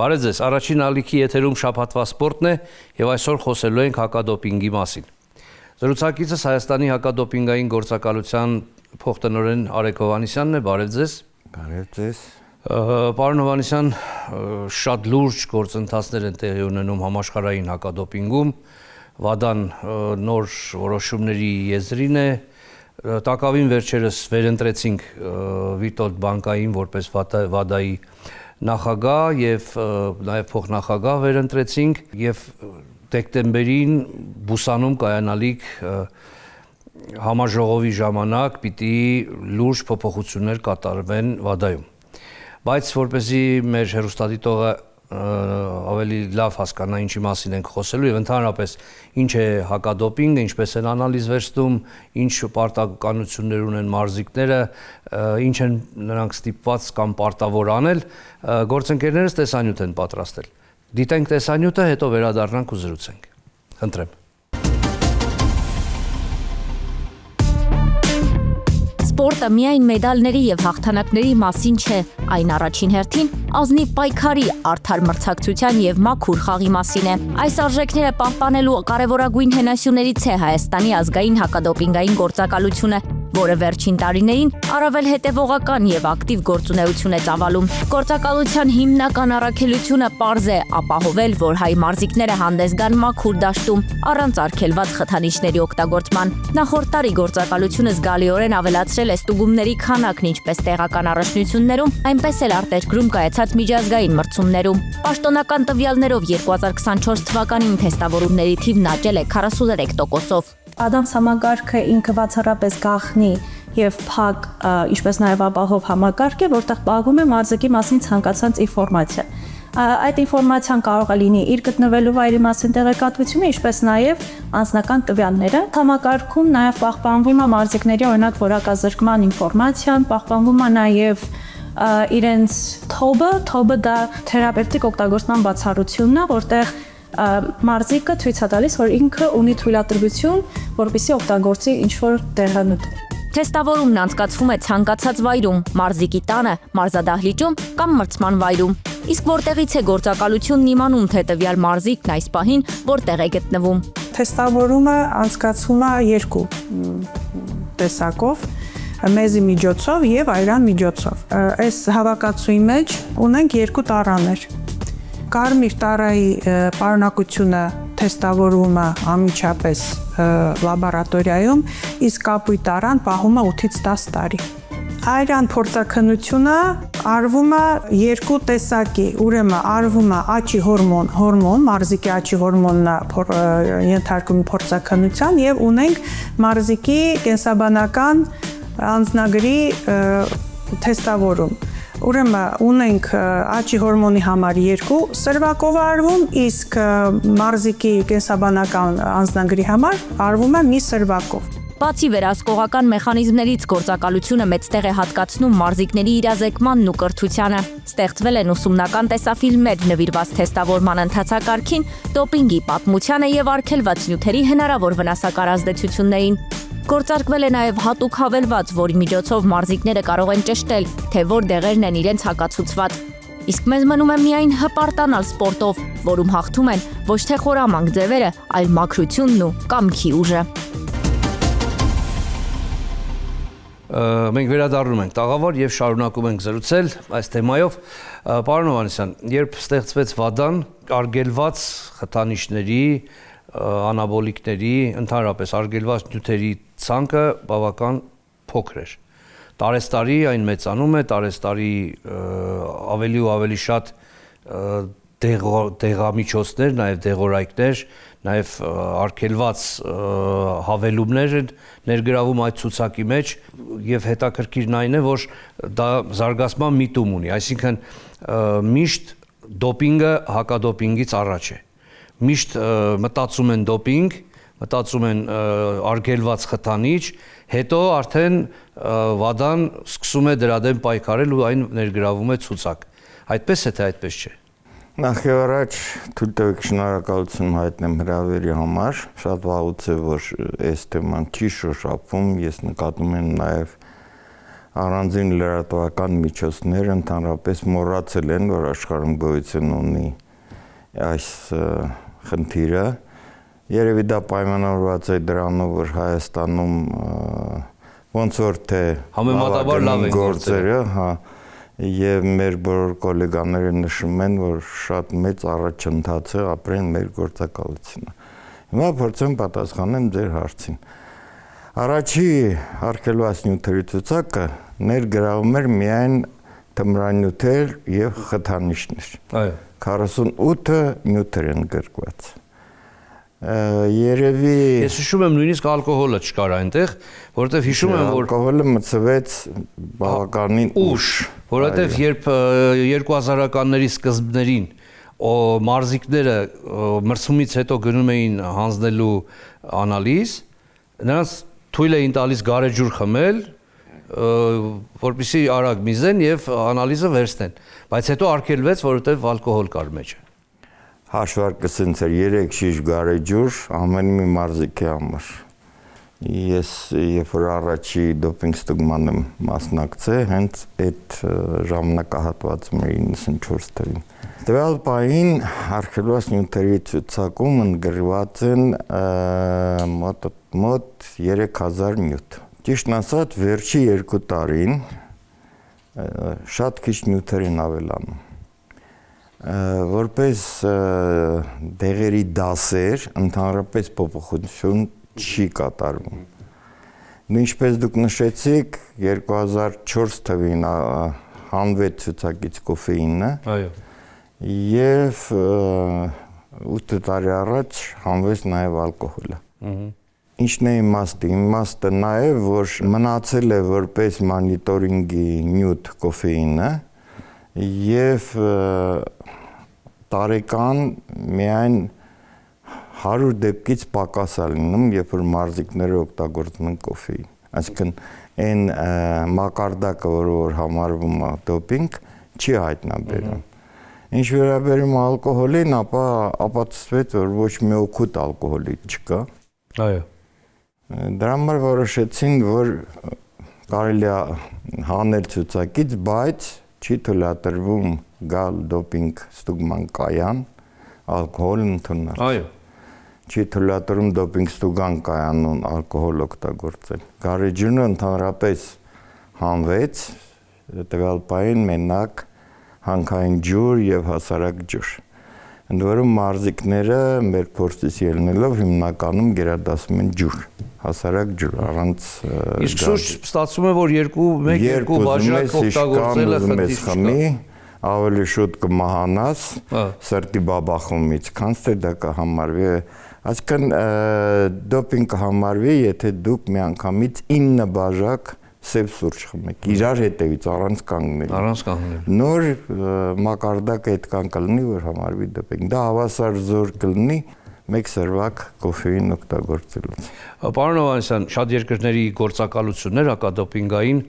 Բարև ձեզ, առաջին ալիքի եթերում շաբաթվա սպորտն է եւ այսօր խոսելու ենք հակադոպինգի մասին։ Զրուցակիցս Հայաստանի հակադոպինգային գործակալության փոխտնօրեն Արեգ Հովհաննիսյանն է, բարև ձեզ։ Բարև ձեզ։ Պարոն Հովհաննիսյան, շատ լուրջ գործընթացներ են տեղի ունենում համաշխարհային հակադոպինգում, WADA-ն նոր որոշումների եզրին է, տակավին վերջերս վերընտրեցինք Վիտոլդ Բանկային որպես WADA-ի նախագահ եւ նաեւ փոխնախագահ վերընտրեցինք եւ դեկտեմբերին Բուսանում կայանալիք համաժողովի ժամանակ պիտի լուրջ փոփոխություններ կատարվեն WADA-ում։ Բայց որպեսզի մեր հեռուստադիտողը ավելի լավ հասկանա ինչի մասին ենք խոսելու եւ ընդհանրապես ինչ է հակադոպինգը, ինչպես են անալիզ վերցնում, ինչ պարտականություններ ունեն մարզիկները, ինչ են նրանք ստիպված կամ պարտավոր անել, գործընկերներս տեսանյութ են պատրաստել։ Դիտենք տեսանյութը, հետո վերադառնանք ու զրուցենք։ Խնդրեմ։ Սպորտը միայն մեդալների եւ հաղթանակների մասին չէ, այն առաջին հերթին ազնիվ պայքարի, արդար մրցակցության եւ մաքուր խաղի մասին է։ Այս արժեքները պահպանելու կարևորագույն հենասյուներից է Հայաստանի ազգային հակադոպինգային գործակալությունը, որը վերջին տարիներին առավել հետևողական եւ ակտիվ գործունեություն է ծավալում։ Գործակալության հիմնական առաքելությունը պարզ է ապահովել, որ հայ մարզիկները հանդես գան մաքուր դաշտում, առանց արգելված խթանիչների օգտագործման։ Նախորդ տարի գործակալությունը զգալիորեն ավելացրել է ստուգումների քանակն ինչպես տեղական առաջնություններում, այնպես էլ արտերկրում կայացած միջազգային մրցումներում։ Պաշտոնական տվյալներով 2024 թվականին թեստավորումների թիվն աճել է 43%-ով։ Adams համակարգը ինքը բացառապես գաղտնի եւ փակ, ինչպես նաեւ ապահով համակարգ է, որտեղ պահվում է մարզիկի մասին ցանկացած ինֆորմացիա։ Այդ ինֆորմացիան կարող է լինի իր գտնվելու վայրի մասին տեղեկատվությունը, ինչպես նաեւ անձնական տվյալները։ Համակարգում նաեւ պահպանվում է մարզիկների օրինակ որակազրկման ինֆորմացիան, պահպանվում է նաեւ իրենց TOBը դա թերապևտիկ օգտագործման բացառությունն է, որտեղ մարզիկը ցույց է տալիս, որ ինքը ունի թույլատրություն, որպեսզի օգտագործի ինչ-որ դեղանյութ։ Թեստավորումն անցկացվում է ցանկացած վայրում, մարզիկի տանը, մարզադահլիճում կամ մրցման վայրում։ Իսկ որտեղից է գործակալությունն իմանում, թե տվյալ մարզիկն այս պահին որտեղ է գտնվում։ Թեստավորումը անցկացվում է երկու տեսակով՝ մեզի միջոցով եւ այրան միջոցով։ Այս հավաքածուի մեջ ունենք երկու տարաներ։ Կարմիր տարայի պարունակությունը թեստավորումը անմիջապես լաբորատորիայում, իսկ կապույտ տարան պահում է 8-ից 10 տարի։ Այրան փորձաքննությունը արվում է երկու տեսակի, ուրեմն արվում է աճի հորմոն, մարզիկի աճի հորմոնն է ենթարկվում փորձաքննության եւ ունենք մարզիկի կենսաբանական անձնագրի թեստավորում։ Ուրեմն ունենք աճի հորմոնի համար 2 սրվակով արվում, իսկ մարզիկի կենսաբանական անձնագրի համար արվում է մի սրվակով։ Բացի վերահսկողական մեխանիզմներից գործակալությունը մեծ տեղ է հատկացնում մարզիկների իրազեկմանն ու կրթությանը։ Ստեղծվել են ուսումնական տեսաֆիլմեր նվիրված թեստավորման ընթացակարգին, դոպինգի պատմությանը եւ արգելված նյութերի հնարավոր վնասակար ազդեցություններին։ Գործարկվել է նաև հատուկ հավելված, որի միջոցով մարզիկները կարող են ճշտել, թե որ դեղերն են իրենց հակացուցված։ Իսկ մեզ մնում է միայն հպարտանալ սպորտով, որում հաղթում են ոչ թե խորամանկ ձևերը, այլ մաքրությունն ու կամքի ուժը։ Մենք վերադառնում ենք տաղավար եւ շարունակում ենք զրուցել այս թեմայով։ Պարոն Հովհաննիսյան, երբ ստեղծվեց WADA-ն, արգելված խթանիչների, անաբոլիկների, ընդհանրապես արգելված նյութերի ցանկը բավական փոքր էր։ Տարեստարի այն մեծանում է, տարեստարի ավելի ու ավելի շատ դեղամիջոցներ, նաև դեղորայքներ, նաև արգելված հավելումներ են ներգրավում այդ ցուցակի մեջ եւ հետաքրքիրն այն է, որ դա զարգացման միտում ունի, այսինքն միշտ դոպինգը հակադոպինգից առաջ է։ Միշտ մտածում են դոպինգ, մտածում են արգելված խթանիչ, հետո արդեն WADA-ն սկսում է դրա դեմ պայքարել ու այն ներգրավում է ցուցակ։ Այդպես է թե այդպես չէ։ Նախ եւ առաջ թույլ տվեք շնորհակալություն հայտնեմ հրավերի համար։ Շատ վաղուց է որ այս թեման չի շոշափում, ես նկատում եմ նաեւ առանձին լրատվական միջոցներ ընդհանրապես մոռացել են, որ աշխարհում գոյություն ունի այս խնդիրը։ Երևի դա պայմանավորված է դրանով, որ Հայաստանում ոնց որ թե համեմատաբար լավ են գործերը, հա, եւ մեր բոլոր գոլեգաները նշում են, որ շատ մեծ առաջընթաց է ապրեն մեր գործակալությունը։ Հիմա փորձեմ պատասխանեմ ձեր հարցին։ Առաջի արգելված նյութերի ցուցակը ներգրավում էր միայն թմրանյութեր եւ խթանիչներ։ Այո։ 48 նյութեր են գրկված։ Երևի Ես հիշում եմ նույնիսկ ալկոհոլը չկար այնտեղ, որովհետև հիշում եմ, որ ալկոհոլը մցվեց բավականին ուշ, որովհետև երբ 2000-ականների սկզբներին մարզիկները մրցումից հետո գնում էին հանձնելու անալիզ, նրանց թույլ էին տալիս գարեջուր խմել, որպեսզի արագ միզեն եւ անալիզը վերցնեն, բայց հետո արգելվեց, որովհետև ալկոհոլ կար մեջը։ Հաշվարկը սենց էր 3 շիշ գարեջուր ամեն մի մարզիկի համար։ Ես երբ որ առաջի դոպինգ ստուգմանը մասնակցել, հենց այդ ժամանակահատվածում էր 94 թվականին։ Տվյալ պահին արգելված նյութերի ցուցակում ընդգրկված են մոտ 3000 նյութ։ Ճիշտն ասած, վերջի 2 տարին շատ քիչ նյութեր են ավելանում։ Որպես դեղերի դասեր ընդհանրապես փոփոխություն չի կատարվում։ Ինչպես դուք նշեցիք, 2004 թվականին հանվեց ցուցակից կոֆեինը։ Այո։ Եվ 8 տարի առաջ հանվեց նաև ալկոհոլը։ Ինչն է իմաստը։ Իմաստը նա է, որ մնացել է որպես մոնիտորինգի նյութ կոֆեինը եւ տարեկան միայն 100 դեպքից պակաս է լինում, երբ որ մարզիկները օգտագործում են կոֆեին։ Այսինքն այն մակարդակը, որ համարվում է դոպինգ, չի հայտնաբերում։ Ինչ վերաբերում ալկոհոլին, ապա ապացուցվեց, որ ոչ մի օգուտ ալկոհոլի չկա։ Այո։ Դրա համար որոշեցին, որ կարելի է հանել ցուցակից, բայց չի թույլատրվում գալ դոպինգ ստուգման կայան, ալկոհոլ ընդունել։ Այո։ Չի թույլատրում դոպինգ ստուգման կայանում ալկոհոլ օգտագործել։ Գարեջուրը ընդհանրապես հանվեց, տվյալ պահին մենակ հանքային ջուր եւ հասարակ ջուր։ Ընդ որում մարզիկները մեր փորձից ելնելով հիմնականում գերադասում են ջուր, հասարակ ջուր, առանց Իսկ շուրջ ստացվում է, որ 1-2 բաժակ օգտագործելը խնդիր չկա։ Ավելի շուտ կմահանաս սրտի բաբախումից, քան թե դա կհամարվի։ Այսինքն դոպինգ կհամարվի, եթե դուք միանգամից 9 բաժակ սև սուրճ խմեք, իրար հետևից առանց կանգնելու։ Առանց կանգնելու։ Նոր մակարդակը այդքան կլինի, որ համարվի դոպինգ։ Դա հավասար զոր կլինի 1 սրվակ կոֆեին օգտագործելուց։ Պարոն Հովհաննիսյան, շատ երկրների գործակալություններ հակադոպինգային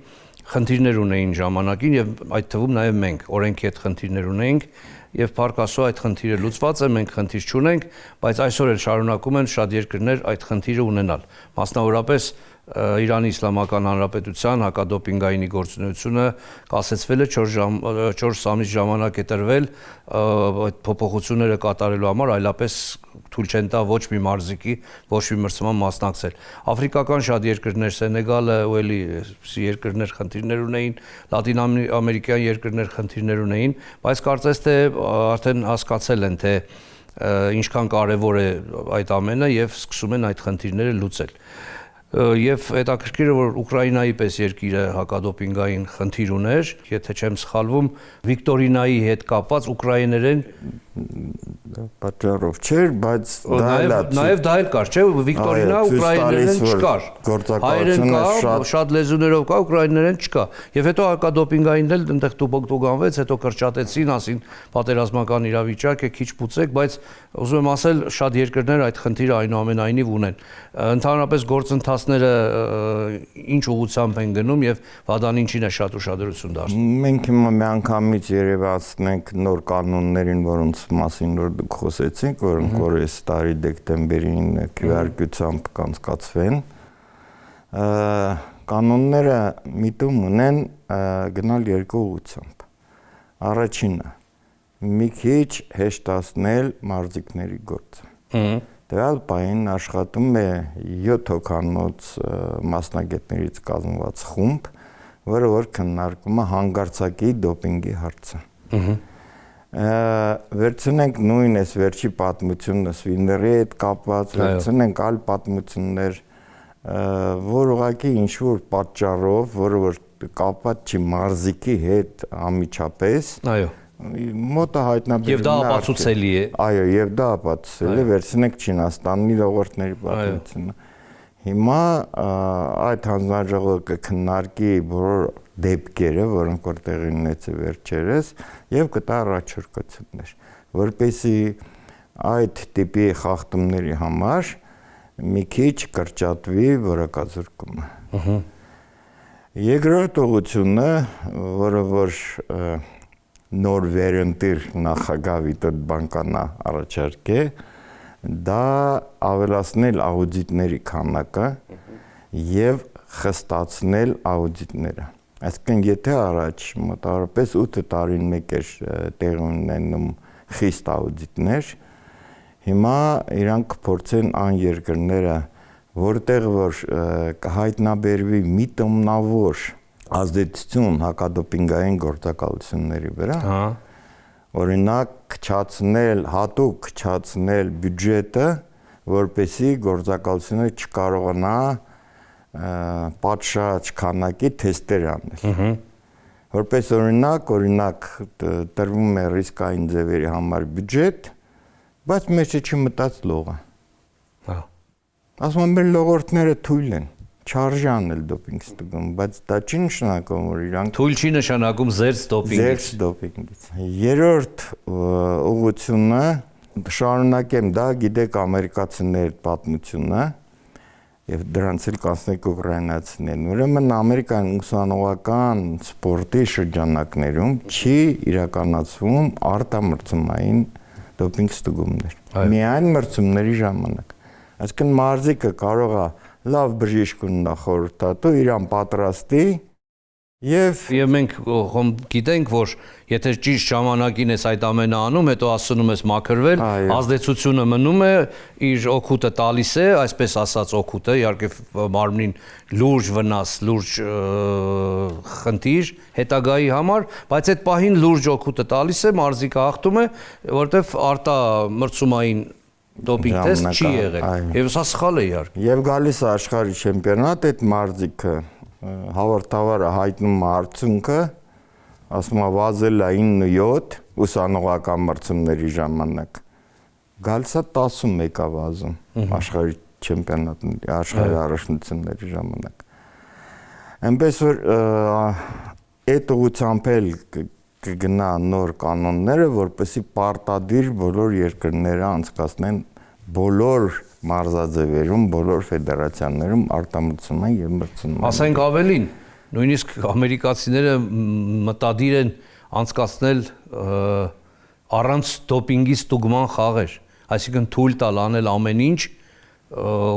խնդիրներ ունեին ժամանակին եւ այդ թվում նաեւ մենք օրենքի հետ խնդիրներ ունեինք եւ փառք Աստծո այդ խնդիրը լուծված է, մենք խնդիր չունենք, բայց այսօր էլ շարունակում են շատ երկրներ այդ խնդիրը ունենալ։ Մասնավորապես Իրանի Իսլամական Հանրապետության հակադոպինգայինի գործունեությունը կասեցվել է 4 ամիս ժամանակ է տրվել այդ փոփոխությունները կատարելու համար, այլապես թույլ չեն տա ոչ մի մարզիկի, ոչ մի մրցման մասնակցել։ Աֆրիկական շատ երկրներ, Սենեգալը, ու էլի երկրներ խնդիրներ ունեին, Լատին ամերիկյան երկրներ խնդիրներ ունեին, բայց կարծես թե արդեն հասկացել են, թե ինչքան կարևոր է այդ ամենը եւ սկսում են այդ խնդիրները լուծել։ Եվ հետաքրքիր է, որ Ուկրաինայի պես երկիրը հակադոպինգային խնդիր ուներ, եթե չեմ սխալվում, Վիկտորինայի հետ կապված ուկրաիներեն պատճառով չէր, բայց նաև դա էլ կար, չէ՞, Վիկտորինա ուկրաիներեն չկար։ Հայերեն կա, շատ լեզուներով կա, ուկրաիներեն չկա։ Եվ հետո հակադոպինգային էլ այնտեղ տուբոկտուգանվեց, հետո կրճատեցին, ասին պատերազմական իրավիճակ է, քիչ պուծեք, բայց ուզում եմ ասել, շատ երկրներ այդ խնդիրը այնուամենայնիվ ունեն։ Ընդհանրապես գործընթացները ինչ ուղղությամբ են գնում եւ վադան ինչին է շատ ուշադրություն դարձնում։ Մենք հիմա միանգամից երևացնենք նոր կանոններին, որոնց մասին որ դուք խոսեցիք, որոնք որ այս տարի դեկտեմբերին քվեարկությամբ կանցկացվեն։ կանոնները միտում ունեն գնալ երկու ուղղությամբ։ Առաջինը մի քիչ հեշտացնել մարզիկների գործը։ Դրալ պահին աշխատում է 7 հոգանոց մասնագետներից կազմված խումբ, որը որ քննարկում է հանգարցակի դոպինգի հարցը։ Վերցնենք նույն այս վերջի պատմությունը Սվինդերի հետ կապված, վերցնենք այլ պատմություններ, որ ուղղակի ինչ-որ պատճառով, որը որ կապված չի մարզիկի հետ անմիջապես, մոտը հայտնաբերվում է։ Եվ դա ապացուցելի է։ Այո, եւ դա ապացուցելի է, վերցնենք Չինաստանի ժողովրդների պատմությունը։ Հիմա այդ հանձնաժողովը կքննարկի բոլոր դեպքերը, որոնք որ տեղի ունեցել վերջերս, եւ կտա առաջարկություններ, որպեսզի այդ տիպի խախտումների համար մի քիչ կրճատվի որակազրկումը։ Երկրորդ ուղղությունը, որը որ նոր վերընտիր նախագահ Վիտոտ Բանկանա առաջարկ է, դա ավելացնել աուդիտների քանակը եւ խստացնել աուդիտները։ Այսինքն եթե առաջ մոտավորապես 8 տարին մեկ էր տեղի ունենում խիստ աուդիտներ, հիմա իրանք կփորձեն այն երկրները, որտեղ որ կհայտնաբերվի միտումնավոր ազդեցություն հակադոպինգային գործակալությունների վրա, օրինակ քչացնել, հատուկ քչացնել բյուջետը, որպեսզի գործակալությունը չկարողանա պատշաճ քանակի թեստեր անել։ Որպես օրինակ տրվում է ռիսկային ձևերի համար բյուջետ, բայց մեջը չմտած լողը։ Ասում եմ, մեր լողորդները թույլ են, չարժե անել դոպինգ ստուգում, բայց դա չի նշանակում, որ իրանք թույլ չի նշանակում զերծ դոպինգից։ Երրորդ ուղղությունը շարունակեմ, դա գիտեք ամերիկացիների պատմությունը, եւ դրանց էլ կանցնենք ուկրաինացիներն։ Ուրեմն Ամերիկան ուսանողական սպորտի շրջանակներում չի իրականացվում արտամրցումային դոպինգ ստուգումներ։ Միայն մրցումների ժամանակ։ Այսինքն մարզիկը կարող է լավ բժիշկ ունենա խորհրդատու, իրան պատրաստի եւ մենք գիտենք, որ եթե ճիշտ ժամանակին ես այդ ամենը անում, հետո ասում ես մաքրվել, ազդեցությունը մնում է, իր օգուտը տալիս է, այսպես ասած օգուտը, իհարկե մարմնին լուրջ վնաս, լուրջ խնդիր հետագայի համար, բայց այդ պահին լուրջ օգուտը տալիս է, մարզիկը հաղթում է, որտեվ արտամրցումային դոպինգ տեստ չի եղել։ Եվ սա սխալ է իհարկե։ Եվ գալիս է աշխարհի չեմպիոնատ, այդ մարզիկը հավարտավարը հայտնում արդյունքը, ասում է վազել է 9-7 ուսանողական մրցումների ժամանակ, գալիս է 11 է վազում աշխարհի չեմպիոնատների, աշխարհի առաջնությունների ժամանակ։ Այնպես որ այդ ուղղությամբ էլ կգնա նոր կանոնները, որպեսզի պարտադիր բոլոր երկրները անցկացնեն բոլոր մարզաձևերում, բոլոր ֆեդերացիաներում արտամրցումային եւ մրցումային։ Ասենք ավելին, նույնիսկ ամերիկացիները մտադիր են անցկացնել առանց դոպինգի ստուգման խաղեր, այսինքն թույլ տալ անել ամեն ինչ,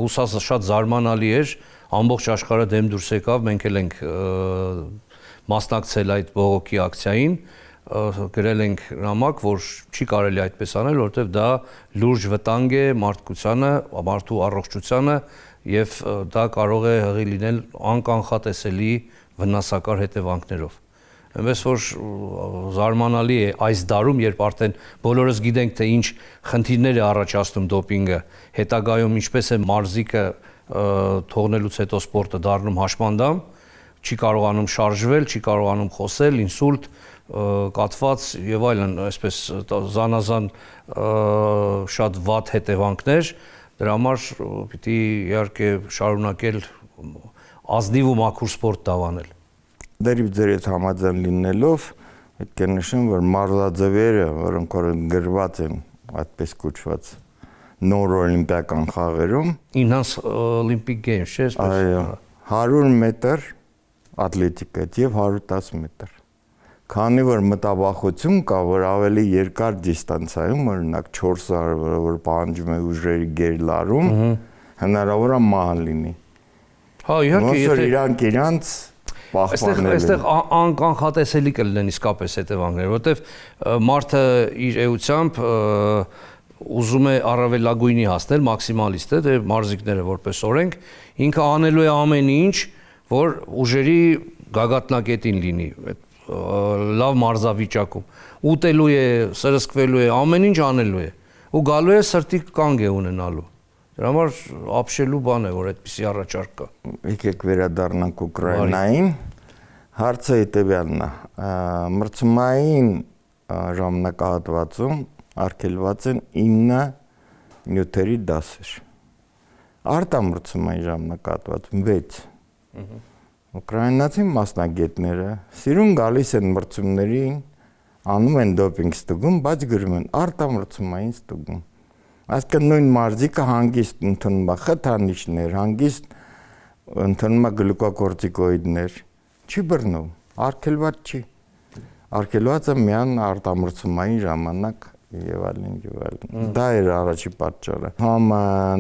ուսած շատ զարմանալի էր, ամբողջ աշխարհը դեմ դուրս եկավ, մենք էլ ենք մասնակցել այդ բողոքի ակցիային, գրել ենք նամակ, որ չի կարելի այդպես անել, որովհետև դա լուրջ վտանգ է մարդկությանը, մարդու առողջությանը եւ դա կարող է հղի լինել անկանխատեսելի վնասակար հետևանքներով։ Այնպես որ զարմանալի է այս դարում, երբ արդեն բոլորս գիտենք, թե ինչ խնդիրներ է առաջացնում դոպինգը, հետագայում ինչպես է մարզիկը թողնելուց հետո սպորտը դառնում հաշմանդամ, չի կարողանում շարժվել, չի կարողանում խոսել, ինսուլտ, կաթված եւ այլն, այսպես զանազան շատ վատ հետևանքներ, դրա համար պիտի իհարկե շարունակել ազնիվ ու մաքուր սպորտ դավանել։ Դերիվ ձեր հետ համաձայն լինելով, պետք է նշեմ, որ մարզաձևերը, որոնք որ գրված են այդպես կոչված նոր օլիմպիական խաղերում, Enhanced Olympic Games, չէ՞, այո, 100 մետր ատլետիկա եւ 110 մետր։ Քանի որ մտավախություն կա, որ ավելի երկար դիստանցիայում, օրինակ 400, որ պահանջում է ուժերի գերլարում, հնարավոր է մահ լինի։ Հա, իհարկե, եթե իրանք այստեղ անկանխատեսելի կլինեն իսկապես հետևանքներ, որովհետև մարդը իր էությամբ ուզում է առավելագույնի հասնել, մաքսիմալիստ է, դե մարզիկները որպես օրենք, ինքը անելու է ամեն ինչ, որ ուժերի գագաթնակետին լինի, լավ մարզավիճակում, ուտելու է, սրսկվելու է, ամեն ինչ անելու է, ու գալու է սրտի կանգ է ունենալու։ Դրա համար ապշելու բան է, որ այդպիսի առաջարկ կա։ Եկեք վերադառնանք Ուկրաինային։ Հարցը հետևյալն է. մրցումային ժամանակահատվածում արգելված են 9 նյութերի դասեր։ Արտամրցումային ժամանակահատվածում 6։ Ուկրաինացի մասնագետները սիրուն գալիս են մրցումներին, անում են դոպինգ ստուգում, բայց գրում են արտամրցումային ստուգում։ Այսինքն նույն մարզիկը հանգիստ ընդունում է խթանիչներ, հանգիստ ընդունում է գլյուկոկորտիկոիդներ, չի բռնում, արգելված չի։ Արգելված է միայն արտամրցումային ժամանակ եւ այլն եւ այլն։ Դա էր առաջի պատճառը։ Համ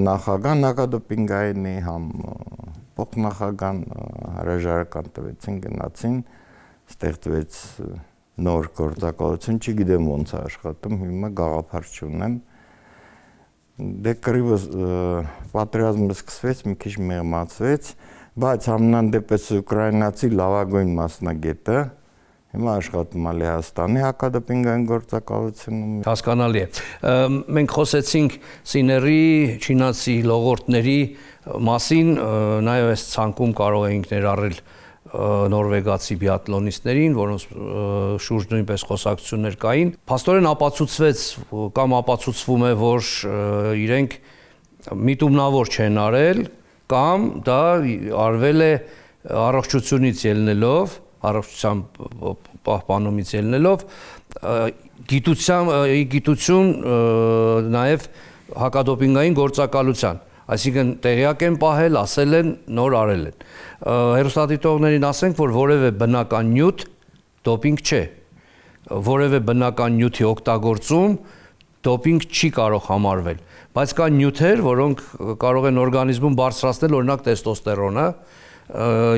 նախագահ հակադոպինգային, համ փոխնախագահ հրաժարական տվեցին, գնացին, ստեղծվեց նոր գործակալություն, չգիտեմ ոնց է աշխատում, հիմա գաղափար չունեմ։ Դե կռիվը պատերազմը սկսվեց, մի քիչ մեղմացվեց, բայց համենայնդեպս ուկրաինացի լավագույն մասնագետը հիմա աշխատում է Լեհաստանի հակադոպինգային գործակալությունում։ Հասկանալի է։ Մենք խոսեցինք սիների, չինացի լողորդների մասին, նաև այս ցանկում կարող էինք ներառել նորվեգացի բիատլոնիստներին, որոնց շուրջ նույնպես խոսակցություններ կային։ Փաստորեն ապացուցվեց կամ ապացուցվում է, որ իրենք միտումնավոր չեն արել կամ դա արվել է առողջությունից ելնելով, առողջության պահպանումից ելնելով, գիտություն նաև հակադոպինգային գործակալության, այսինքն տեղյակ են պահել, ասել են, նոր արել են։ Հեռուստադիտողներին ասենք, որ որևէ բնական նյութ դոպինգ չէ, որևէ բնական նյութի օգտագործում դոպինգ չի կարող համարվել, բայց կան նյութեր, որոնք կարող են օրգանիզմում բարձրացնել օրինակ տեստոստերոնը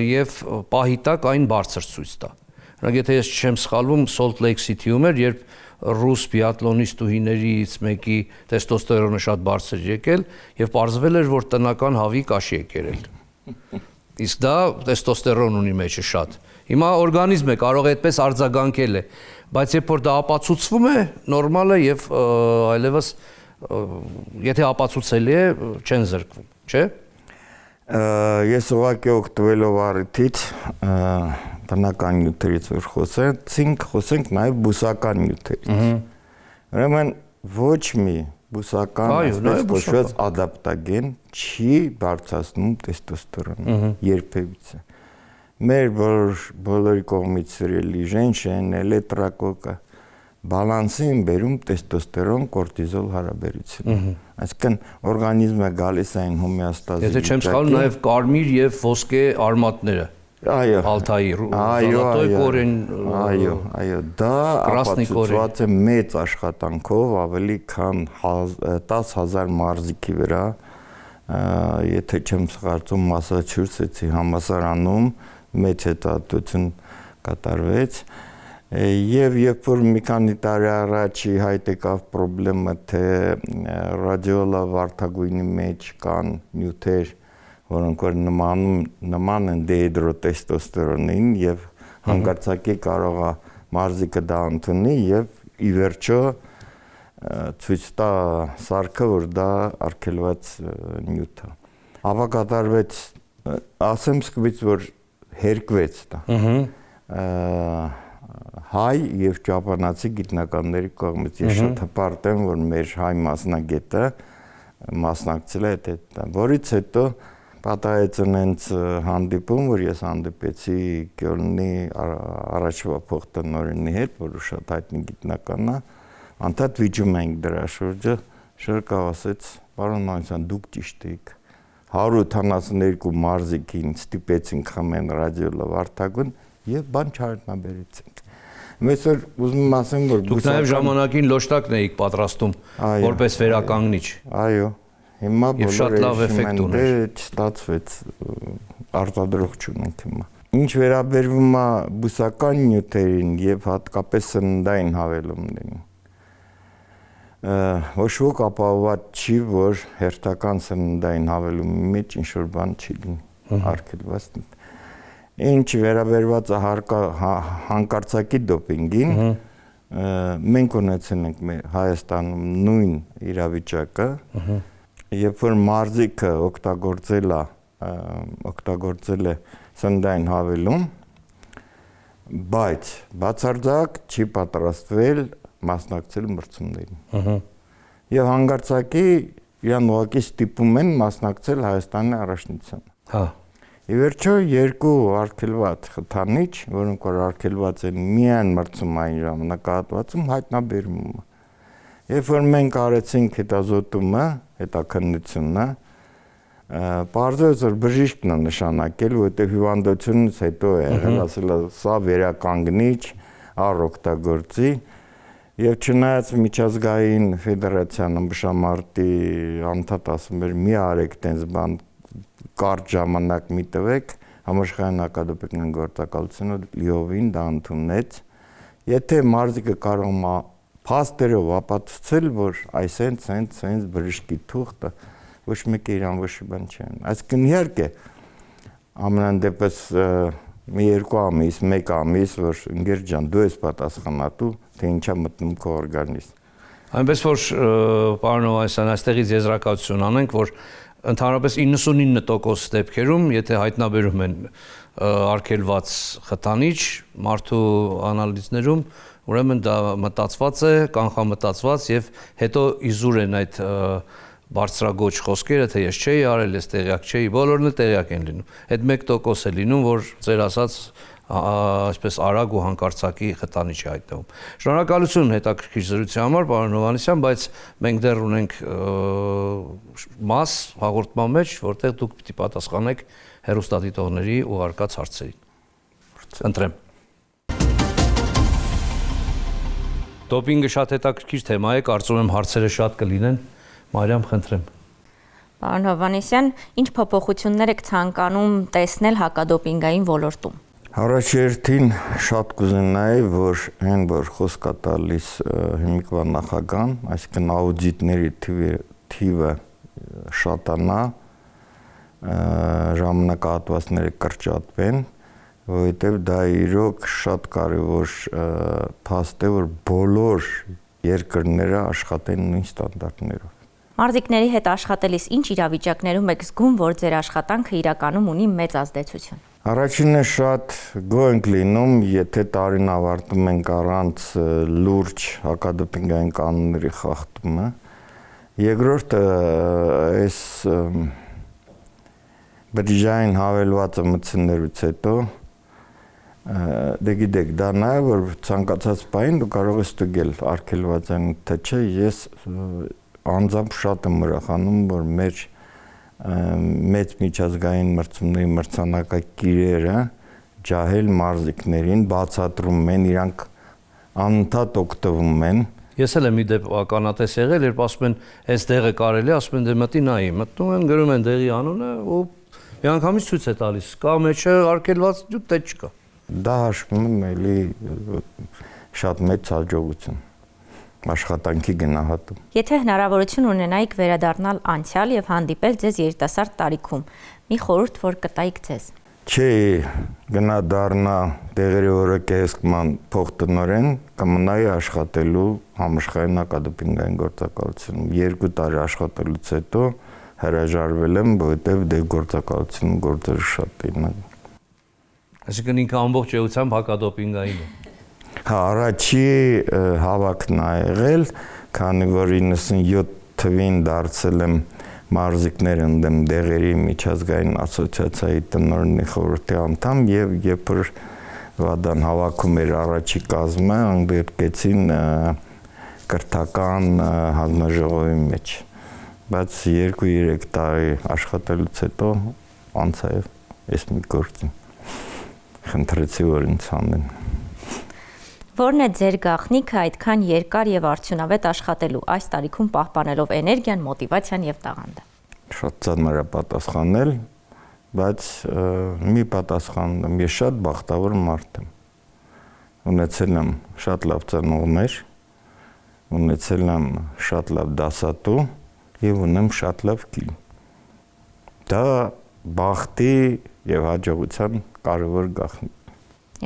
եւ պահի տակ այն բարձր ցույց տա։ Օրինակ եթե ես չեմ սխալվում, Salt Lake City-ում էր, երբ ռուս բիատլոնիստուհիներից մեկի տեստոստերոնը շատ բարձր եկել եւ պարզվել էր, որ տնական հավի կաշի է կերել։ Իսկ դա տեստոստերոն ունի մեջը շատ։ Հիմա օրգանիզմը կարող է այդպես արձագանքել է, բայց երբ որ դա ապացուցվում է, նորմալ է եւ այլևս եթե ապացուցելի է, չեն զրկվում, չէ՞։ Ես ուղղակի օգտվելով առիթից բնական նյութերից որ խոսենք նաև բուսական նյութերից։ Ուրեմն ոչ մի բուսական այսպես կոչված ադապտագեն չի բարձրացնում տեստոստերոնը երբևիցե։ Մեր բոլորի կողմից սիրելի ժենշեն, էլեկտրակոկը բալանսին բերում տեստոստերոն կորտիզոլ հարաբերությունը։ Այսինքն օրգանիզմը գալիս է այն հոմեոստազի։ Եթե չեմ սխալվում, նաև կարմիր եւ ոսկե արմատները։ Այո, Ալթայի, Զալատոյ կորեն, այո, դա ապացուցված է մեծ աշխատանքով ավելի քան 10,000 մարզիկի վրա, եթե չեմ սխալվում, Մասաչուսեթսի համալսարանում մեծ հետազոտություն կատարվեց, եւ երբ որ մի քանի տարի առաջ հայտ եկավ խնդրեմը, թե ռադիոլա վարդագույնի մեջ կան նյութեր, որոնք որ նման են դեհիդրոտեստոստերոնին եւ հանկարծակի կարող է մարզիկը դա ընդունի եւ ի վերջո ցույց տա սարքը, որ դա արգելված նյութ է։ Ապա կատարվեց, ասեմ սկզբից, որ հերկվեց դա։ Հայ եւ ճապոնացի գիտնականների կողմից ես շատ հպարտ եմ, որ մեր հայ մասնագետը մասնակցել է այդ, որից հետո պատահեց այնց հանդիպում, որ ես հանդիպեցի Կյոլնի առաջվա փոխտնօրենի հետ, որը շատ հայտնի գիտնական է, անդադ վիճում ենք դրա շուրջը, շրջը ասեց, պարոն Մանուկյան, դուք ճիշտ եք, 182 մարզիկին ստիպեցինք խմեն ռադիոլա վարդագույն եւ բան չարտնաբերեցինք։ Մեզ որ ուզում եմ ասեմ, որ դուք նաեւ ժամանակին լոշտակն էիք պատրաստում որպես վերականգնիչ։ Այո, հիմա բոլորը շատ լավ էֆեկտ ուներ։ Չստացվեց արտադրող չունենք հիմա։ Ինչ վերաբերվում է բուսական նյութերին եւ հատկապես սննդային հավելումներին, ոչ ոք ապահովված չի, որ հերթական սննդային հավելումի մեջ ինչ-որ բան չի լինի արգելված։ Ինչ վերաբերված է հանկարծակի դոպինգին, մենք ունեցել ենք Հայաստանում նույն իրավիճակը, երբ որ մարզիկը օգտագործել է սննդային հավելում, բայց բացարձակ չի պատրաստվել մասնակցել մրցումներին։ Եվ հանկարծակի իրան ուղղակի ստիպում են մասնակցել Հայաստանի առաջնությանը։ Հա։ Ի վերջո երկու արգելված խթանիչ, որոնք որ արգելված են միայն մրցումային ժամանակահատվածում, հայտնաբերվում է։ Երբ որ մենք արեցինք հետազոտումը, հետաքննությունը, պարզվեց, որ բժիշկն է նշանակել, որտեղ հիվանդությունից հետո է եղել, ասել է սա վերականգնիչ, առօգտագործի, եւ չնայած միջազգային ֆեդերացիան ըմբշամարտի անդադ ասում էր մի արեք տենց բան կարճ ժամանակ մի տվեք, համաշխարհային հակադոպինգային գործակալությունը լիովին դա ընդունեց։ Եթե մարզիկը կարող է փաստերով ապացուցել, որ այսենց բժշկի թուղթը ոչ մեկը իրան ոչ բան չի անում։ Այսինքն իհարկե ամենայն դեպս մի երկու ամիս, մեկ ամիս, որ ընկեր ջան, դու ես պատասխանատու, թե ինչա մտնում քո օրգանիզմ։ Այնպես որ պարոն Հովհաննիսյան, այստեղից եզրակացություն անենք, որ ընդհանրապես 99% դեպքերում, եթե հայտնաբերում են արգելված խթանիչ մարդու անալիզներում, ուրեմն դա մտածված է, կանխամտածված եւ հետո իզուր են այդ բարձրագոչ խոսքերը, թե ես չէի արել, ես տեղյակ չէի, բոլորն էլ տեղյակ են լինում։ Այդ 1% է լինում, որ ձեր ասած այսպես արագ ու հանկարծակի խթանիչ է հայտնվում։ Շնորհակալություն հետաքրքիր զրույցի համար, պարոն Հովհաննիսյան, բայց մենք դեռ ունենք մաս հաղորդման մեջ, որտեղ դուք պիտի պատասխանեք հեռուստադիտողների ուղարկած հարցերին։ Ընտրեմ։ Դոպինգը շատ հետաքրքիր թեմա է, կարծում եմ հարցերը շատ կլինեն։ Մարիամ, խնդրեմ։ Պարոն Հովհաննիսյան, ինչ փոփոխություններ եք ցանկանում տեսնել հակադոպինգային ոլորտում։ Առաջերտին շատ կուզենայի, որ այն որ խոսք է տալիս հիմիկվա նախագահան, այսինքն աուդիտների թիվը շատանա, ժամանակահատվածները կրճատվեն, որովհետև դա իրոք շատ կարևոր փաստ է, որ բոլոր երկրները աշխատեն նույն ստանդարտներով։ Մարզիկների հետ աշխատելիս ինչ իրավիճակներում եք զգում, որ ձեր աշխատանքը իրականում ունի մեծ ազդեցություն։ Առաջինը շատ գոհ ենք լինում, եթե տարին ավարտում ենք առանց լուրջ հակադոպինգային կանոնների խախտումը։ Երկրորդը այս բջջային հավելվածը մտցնելուց հետո դե գիտեք, դա նաև որ ցանկացած բան դու կարող ես ստուգել արգելված են թե չէ, ես անձամբ շատ եմ ուրախանում, որ մեր մեծ միջազգային մրցումների մրցանակակիրերը ջահել մարզիկներին բացատրում են, իրանք անընդհատ օգտվում են։ Ես էլ եմ մի դեպ ականատես եղել, երբ ասում են, այս դեղը կարելի է, ասում են դե մտի նայի, մտնում են, գրում են դեղի անունը ու միանգամից ցույց է տալիս, կա մեջը արգելված դու տեղ չկա։ Դա հաշվում եմ էլի շատ մեծ հաջողություն աշխատանքի գնահատում։ Եթե հնարավորություն ունենայիք վերադառնալ անցյալ եւ հանդիպել ձեզ երիտասարդ տարիքում, մի խորհուրդ որ կտայիք ձեզ։ Չէ, գնա դառնա դեղերի օրակարգման փոխտնօրեն, կմնայի աշխատելու համաշխարհային հակադոպինգային գործակալությունում։ 2 տարի աշխատելուց հետո հրաժարվել եմ, որովհետև դե գործակալությունում գործերը շատ էին։ Այսինքն ինքը ամբողջ էությամբ հակադոպինգային է։ Հա, առաջի հավաքն ա եղել, քանի որ 97 թվին դարձել եմ մարզիկներ ընդդեմ դեղերի միջազգային ասոցիացիայի տնօրենի խորհրդի անդամ եւ երբ որ Վադան հավաքում էր առաջի կազմը, ընդգրկեցին կրթական հանձնաժողովի մեջ։ Բայց 2-3 տարի աշխատելուց հետո անցա եւ այս մի գործին խնդրեցի որ ինձ անեն։ Որն է ձեր գաղտնիքը այդքան երկար եւ արդյունավետ աշխատելու այս տարիքում պահպանելով էներգիան, մոտիվացիան եւ տաղանդը։ Շատ ծանր է պատասխանել, բայց մի պատասխան ունեմ, ես շատ բախտավոր մարդ եմ։ Ունեցել եմ շատ լավ ծնողներ, ունեցել եմ շատ լավ դասատու եւ ունեմ շատ լավ կին։ Դա բախտի եւ հաջողության կարևոր գաղտնի։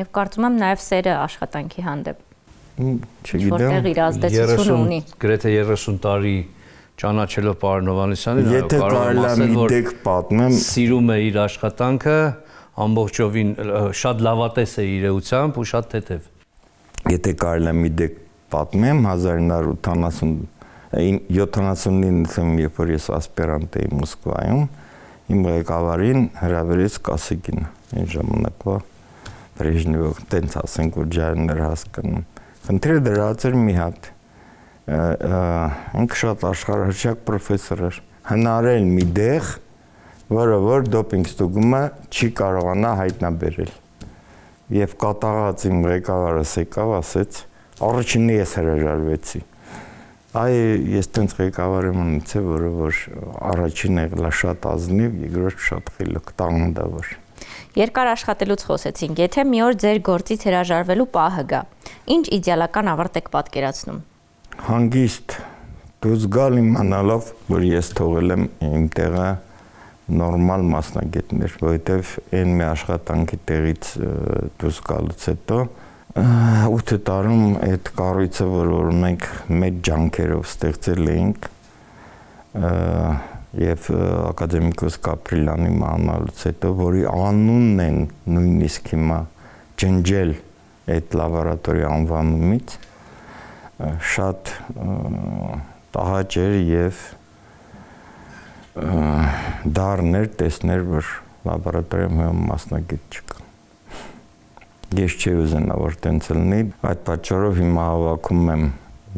Եվ կարծում եմ նաև սերը աշխատանքի հանդեպ։ Չգիտեմ, որտեղ իր ազդեցությունը ունի։ Գրեթե 30 տարի ճանաչելով պարոն Հովհաննիսյանին, եթե կարելի է մի դեպք պատմեմ, սիրում է իր աշխատանքը, ամբողջովին շատ լավատես է իր էությամբ ու շատ թեթև։ Եթե կարելի է մի դեպք պատմեմ, 1979-ին, երբ որ ես ասպիրանտ էի Մոսկվայում, իմ ղեկավարին հրավիրեց Կասիկին, այն ժամանակվա Բրեժնևով, տենց ասենք, որ ջարներ հասկանում։ Խնդիրը դրած էր մի հատ, ինքը շատ աշխարհահռչակ պրոֆեսոր էր, հնարել մի դեղ, որը որ դոպինգ ստուգումը չի կարողանա հայտնաբերել։ Եվ կատաղած իմ ղեկավարս եկավ, ասեց, առաջինը ես հրաժարվեցի։ Այ ես տենց ղեկավար եմ ունեցել, որը որ առաջինը եղել է շատ ազնիվ, երկրորդ շատ խելոք, տաղանդավոր։ Երկար աշխատելուց խոսեցինք, եթե մի օր ձեր գործից հրաժարվելու պահը գա, ինչ իդեալական ավարտ եք պատկերացնում։ Հանգիստ դուրս գալ իմանալով, որ ես թողել եմ իմ տեղը նորմալ մասնագետներ, որովհետև այն մի աշխատանքի տեղից դուրս գալուց հետո 8 տարում այդ կառույցը, որ մենք մեծ ջանքերով ստեղծել էինք, եւ ակադեմիկոս Կապրիլյանի մանալուց հետո, որի անունն են նույնիսկ հիմա ջնջել այդ լաբորատորիա անվանումից, շատ տհաճ էր եւ դառներ տեսներ, որ լաբորատորիայում մասնագետ չկա։ Ես չի ուզենա, որ տենց լինի, այդ պատճառով հիմա հավաքում եմ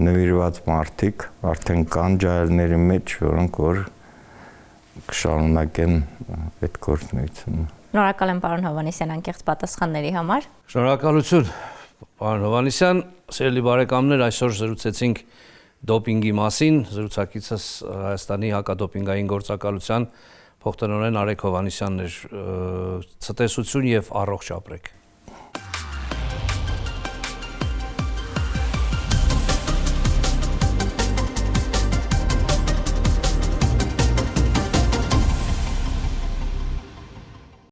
նվիրված մարդիկ, արդեն կան ջահելների մեջ, որոնք որ կշարունակեն այդ գործունեությունը։ Շնորհակալ եմ պարոն Հովհաննիսյան անկեղծ պատասխանների համար։ Շնորհակալություն պարոն Հովհաննիսյան, սիրելի բարեկամներ, այսօր զրուցեցինք դոպինգի մասին, զրուցակիցս Հայաստանի հակադոպինգային գործակալության փոխտնօրեն Արեգ Հովհաննիսյանն էր, ցտեսություն եւ առողջ ապրեք։